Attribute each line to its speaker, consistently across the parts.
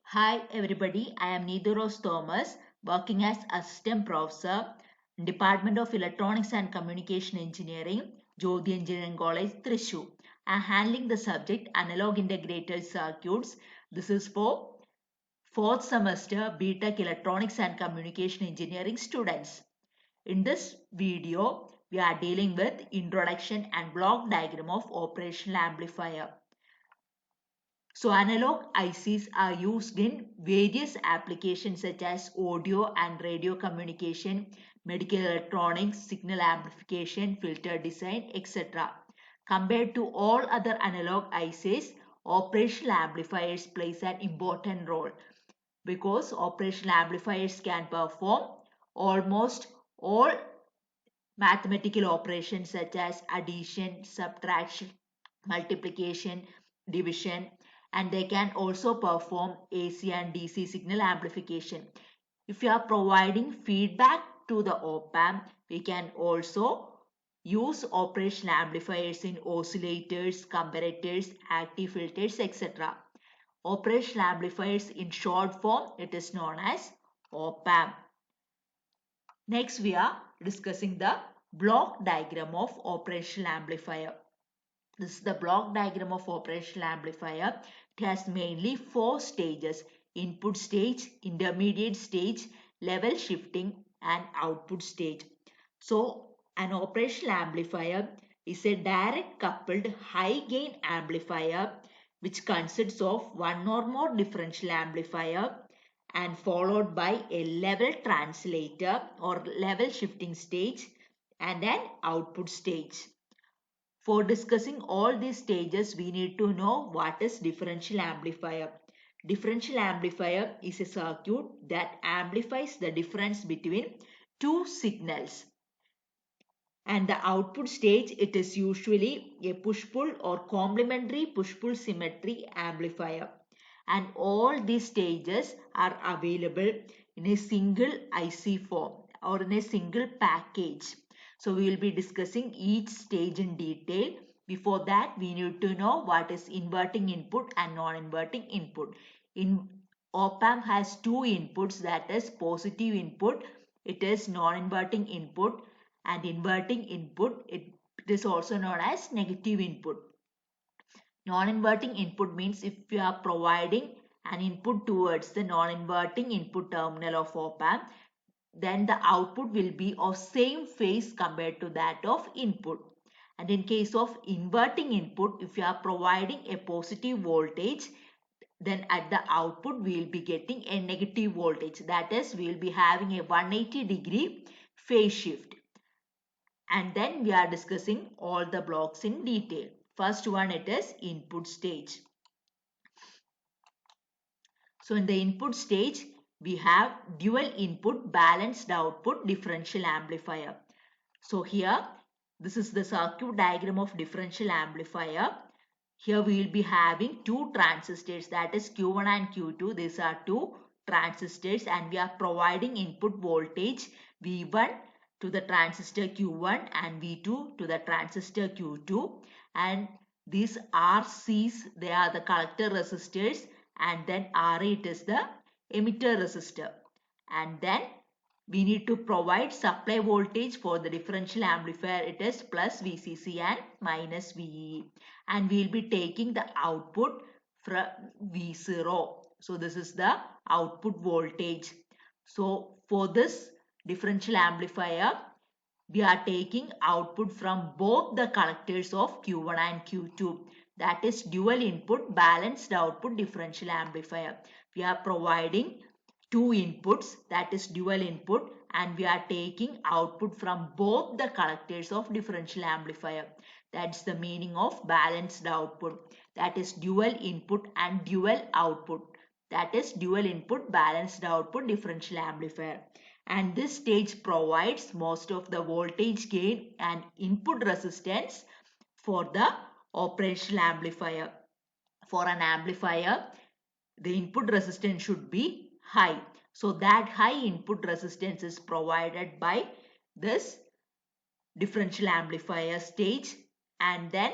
Speaker 1: Hi everybody, I am Needu Thomas, working as Assistant Professor in Department of Electronics and Communication Engineering, Jyothi Engineering College, Thrissur. I am handling the subject Analog Integrated Circuits. This is for 4th semester BTech Electronics and Communication Engineering students. In this video, we are dealing with Introduction and Block Diagram of Operational Amplifier. So analog ICs are used in various applications such as audio and radio communication, medical electronics, signal amplification, filter design, etc. Compared to all other analog ICs, operational amplifiers plays an important role because operational amplifiers can perform almost all mathematical operations such as addition, subtraction, multiplication, division, and they can also perform AC and DC signal amplification. If you are providing feedback to the op-amp, we can also use operational amplifiers in oscillators, comparators, active filters, etc. Operational amplifiers in short form, it is known as op-amp. Next, we are discussing the block diagram of operational amplifier. This is the block diagram of operational amplifier. It has mainly 4 stages: input stage, intermediate stage, level shifting, and output stage. So, an operational amplifier is a direct coupled high gain amplifier which consists of one or more differential amplifier and followed by a level translator or level shifting stage and an output stage. For discussing all these stages, we need to know what is differential amplifier. Differential amplifier is a circuit that amplifies the difference between two signals. And the output stage, it is usually a push-pull or complementary push-pull symmetry amplifier. And all these stages are available in a single IC form or in a single package. So we will be discussing each stage in detail. Before that, we need to know what is inverting input and non-inverting input. Op-amp has two inputs, that is positive input, it is non-inverting input, and inverting input, it is also known as negative input. Non-inverting input means if you are providing an input towards the non-inverting input terminal of op-amp, then the output will be of same phase compared to that of input. And in case of inverting input, if you are providing a positive voltage, then at the output we will be getting a negative voltage. That is, we will be having a 180-degree phase shift. And then we are discussing all the blocks in detail. First one, it is input stage. So in the input stage, we have dual input balanced output differential amplifier. So here, this is the circuit diagram of differential amplifier. Here we will be having two transistors, that is Q1 and Q2. These are two transistors and we are providing input voltage V1 to the transistor Q1 and V2 to the transistor Q2, and these RCs, they are the collector resistors, and then RA, it is the emitter resistor. And then we need to provide supply voltage for the differential amplifier, it is plus VCC and minus VEE, and we will be taking the output from V0. So this is the output voltage. So for this differential amplifier, we are taking output from both the collectors of Q1 and Q2. That is dual input balanced output differential amplifier. We are providing two inputs, that is dual input, and we are taking output from both the collectors of differential amplifier. That's the meaning of balanced output. That is dual input and dual output. That is dual input balanced output differential amplifier. And this stage provides most of the voltage gain and input resistance for the operational amplifier. For an amplifier, the input resistance should be high. So that high input resistance is provided by this differential amplifier stage, and then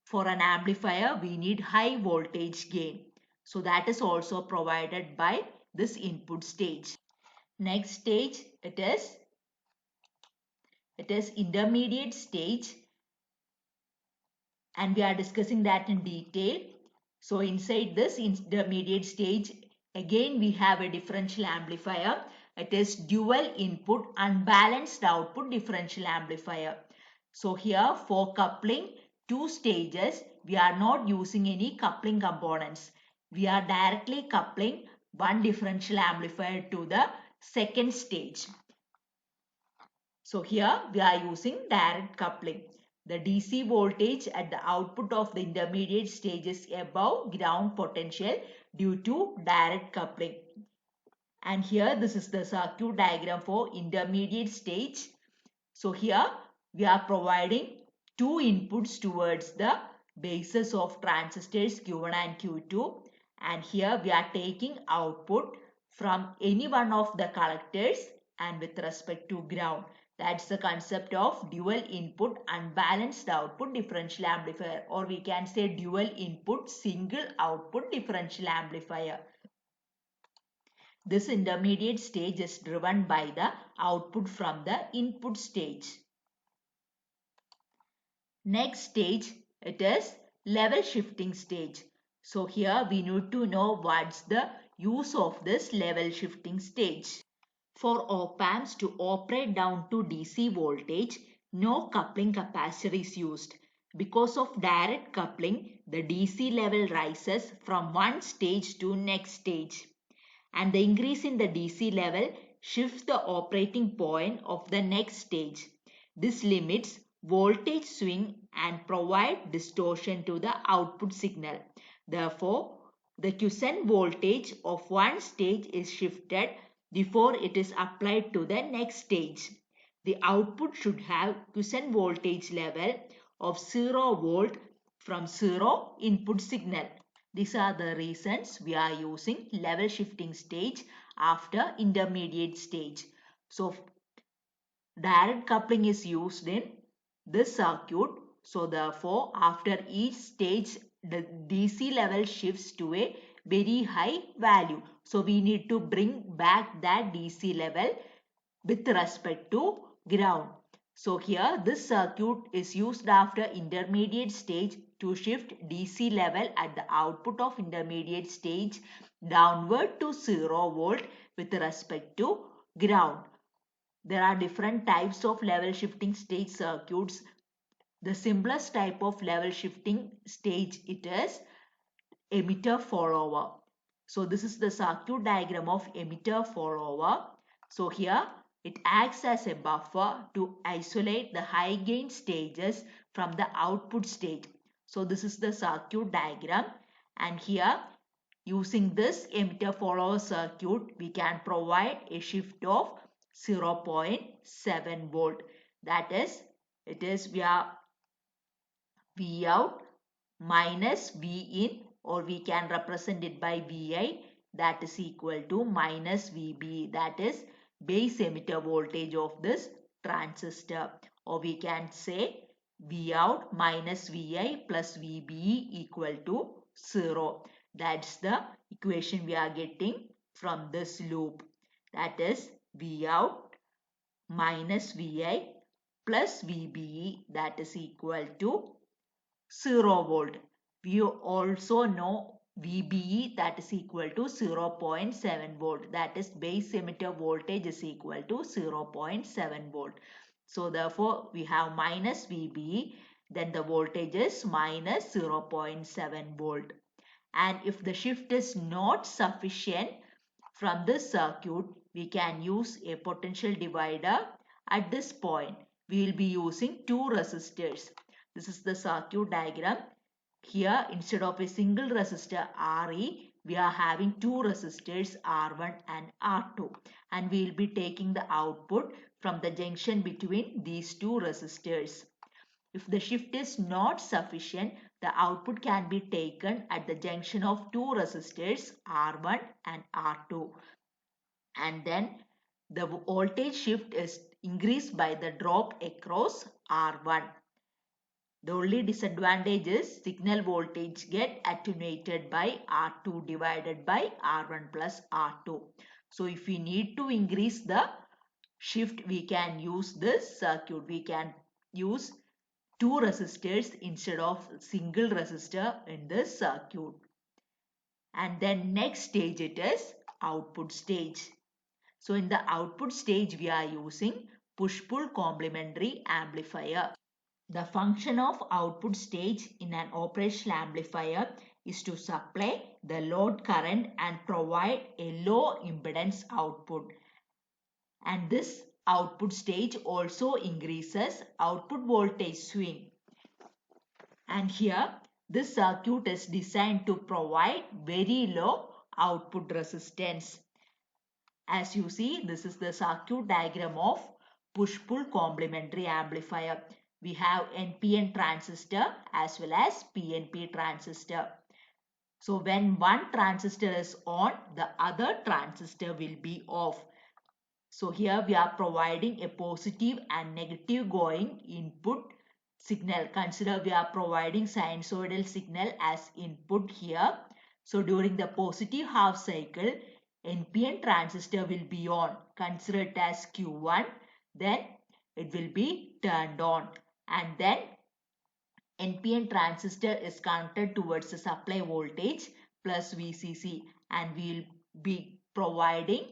Speaker 1: for an amplifier we need high voltage gain. So that is also provided by this input stage. Next stage, it is intermediate stage, and we are discussing that in detail. So inside this intermediate stage, again we have a differential amplifier. It is dual input unbalanced output differential amplifier. So here for coupling two stages, we are not using any coupling components. We are directly coupling one differential amplifier to the second stage. So here we are using direct coupling. The DC voltage at the output of the intermediate stage is above ground potential due to direct coupling. And here this is the circuit diagram for intermediate stage. So here we are providing two inputs towards the bases of transistors Q1 and Q2. And here we are taking output from any one of the collectors and with respect to ground. That's the concept of dual input unbalanced output differential amplifier, or we can say dual input single output differential amplifier. This intermediate stage is driven by the output from the input stage. Next stage, it is level shifting stage. So here we need to know what's the use of this level shifting stage. For op-amps to operate down to DC voltage, no coupling capacitor is used. Because of direct coupling, the DC level rises from one stage to next stage. And the increase in the DC level shifts the operating point of the next stage. This limits voltage swing and provide distortion to the output signal. Therefore, the quiescent voltage of one stage is shifted before it is applied to the next stage. The output should have quiescent voltage level of 0 volt from 0 input signal. These are the reasons we are using level shifting stage after intermediate stage. So direct coupling is used in this circuit. So therefore, after each stage, the DC level shifts to a very high value. So we need to bring back that DC level with respect to ground. So here this circuit is used after intermediate stage to shift DC level at the output of intermediate stage downward to 0 volt with respect to ground. There are different types of level shifting stage circuits. The simplest type of level shifting stage it is emitter follower. So this is the circuit diagram of emitter follower. So here it acts as a buffer to isolate the high gain stages from the output stage. So this is the circuit diagram, and here using this emitter follower circuit we can provide a shift of 0.7 volt. That is, it is via V out minus V in, or we can represent it by Vi, that is equal to minus Vb, that is base emitter voltage of this transistor, or we can say V out minus Vi plus Vbe equal to 0. That's the equation we are getting from this loop. That is V out minus Vi plus Vbe, that is equal to 0 volt. We also know VBE, that is equal to 0.7 volt. That is base emitter voltage is equal to 0.7 volt. So therefore we have minus VBE, then the voltage is minus 0.7 volt. And if the shift is not sufficient from this circuit, we can use a potential divider. At this point, we will be using two resistors. This is the circuit diagram. Here, instead of a single resistor Re, we are having two resistors R1 and R2. And we will be taking the output from the junction between these two resistors. If the shift is not sufficient, the output can be taken at the junction of two resistors R1 and R2. And then the voltage shift is increased by the drop across R1. The only disadvantage is signal voltage get attenuated by R2 divided by R1 plus R2. So if we need to increase the shift, we can use this circuit. We can use two resistors instead of single resistor in this circuit. And then next stage it is output stage. So in the output stage we are using push-pull complementary amplifier. The function of output stage in an operational amplifier is to supply the load current and provide a low impedance output. And this output stage also increases output voltage swing. And here this circuit is designed to provide very low output resistance. As you see, this is the circuit diagram of push-pull complementary amplifier. We have NPN transistor as well as PNP transistor. So when one transistor is on, the other transistor will be off. So here we are providing a positive and negative going input signal. Consider we are providing sinusoidal signal as input here. So during the positive half cycle, NPN transistor will be on. Consider it as Q1. Then it will be turned on. And then NPN transistor is connected towards the supply voltage plus VCC. And we will be providing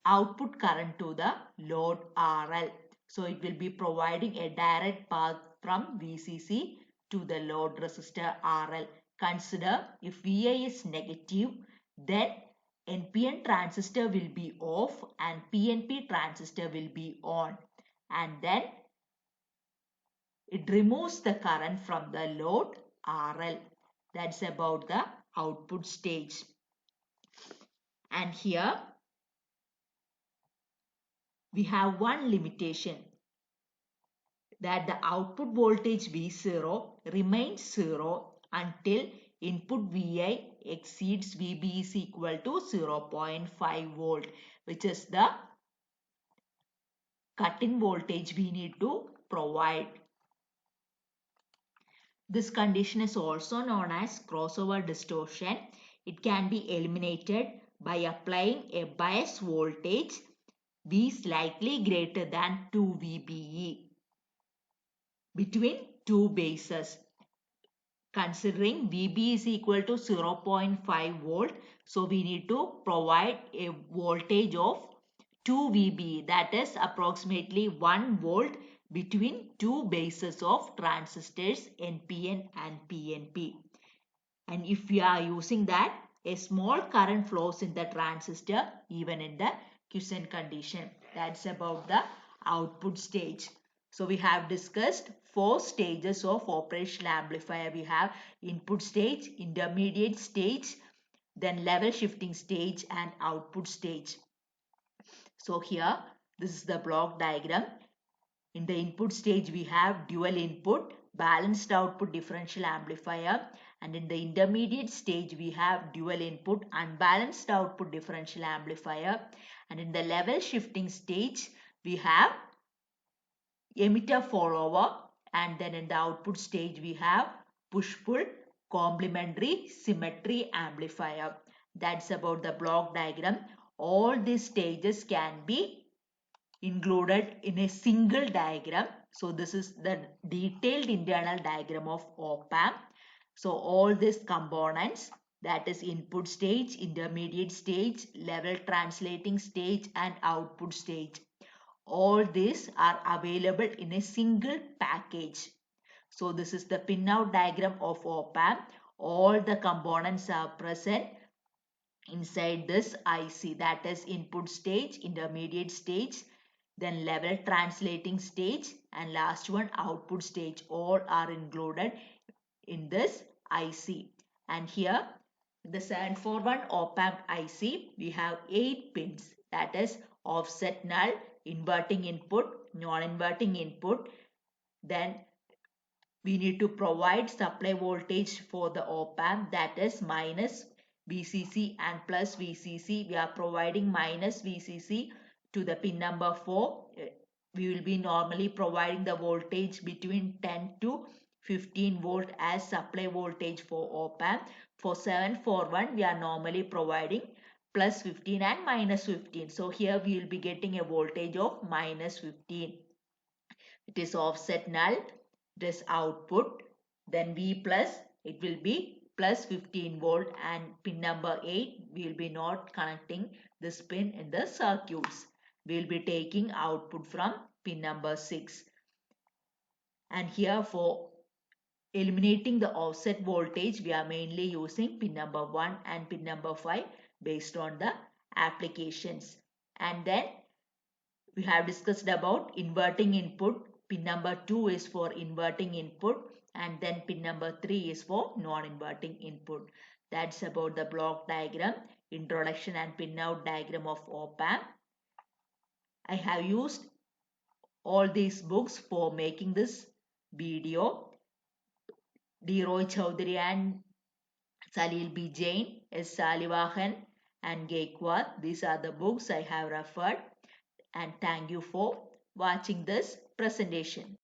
Speaker 1: output current to the load RL. So it will be providing a direct path from VCC to the load resistor RL. Consider if VI is negative, then NPN transistor will be off and PNP transistor will be on. And then it removes the current from the load RL. That's about the output stage. And here we have one limitation, that the output voltage V0 remains 0 until input Vi exceeds Vb is equal to 0.5 volt, which is the cut-in voltage we need to provide. This condition is also known as crossover distortion. It can be eliminated by applying a bias voltage V slightly greater than 2 VBE between two bases. Considering VB is equal to 0.5 volt, so we need to provide a voltage of 2 VB, that is approximately 1 volt between two bases of transistors NPN and PNP. And if we are using that, a small current flows in the transistor even in the quiescent condition. That's about the output stage. So we have discussed 4 stages of operational amplifier. We have input stage, intermediate stage, then level shifting stage and output stage. So here this is the block diagram. In the input stage we have dual input, balanced output differential amplifier, and in the intermediate stage we have dual input, unbalanced output differential amplifier, and in the level shifting stage we have emitter follower, and then in the output stage we have push-pull complementary symmetry amplifier. That's about the block diagram. All these stages can be included in a single diagram. So this is the detailed internal diagram of op-amp. So all these components, that is input stage, intermediate stage, level translating stage and output stage, all these are available in a single package. So this is the pinout diagram of op-amp. All the components are present inside this IC, that is input stage, intermediate stage, then level translating stage, and last one output stage. All are included in this IC. And here the 741 op-amp IC, we have 8 pins, that is offset null, inverting input, non-inverting input. Then we need to provide supply voltage for the op-amp, that is minus VCC and plus VCC. We are providing minus VCC to the pin number 4. we will be normally providing the voltage between 10 to 15 volt as supply voltage for op-amp. For 741 we are normally providing plus 15 and minus 15. So here we will be getting a voltage of minus 15. It is offset null. It is output. Then V plus, it will be plus 15 volt, and pin number 8 we will be not connecting this pin in the circuits. We will be taking output from pin number 6. And here for eliminating the offset voltage, we are mainly using pin number 1 and pin number 5 based on the applications. And then we have discussed about inverting input. Pin number 2 is for inverting input, and then pin number 3 is for non-inverting input. That's about the block diagram, introduction and pin out diagram of op-amp. I have used all these books for making this video. D. Roy Chowdhury and Salil B. Jain, S. Salivahan and Gaikwad. These are the books I have referred. And thank you for watching this presentation.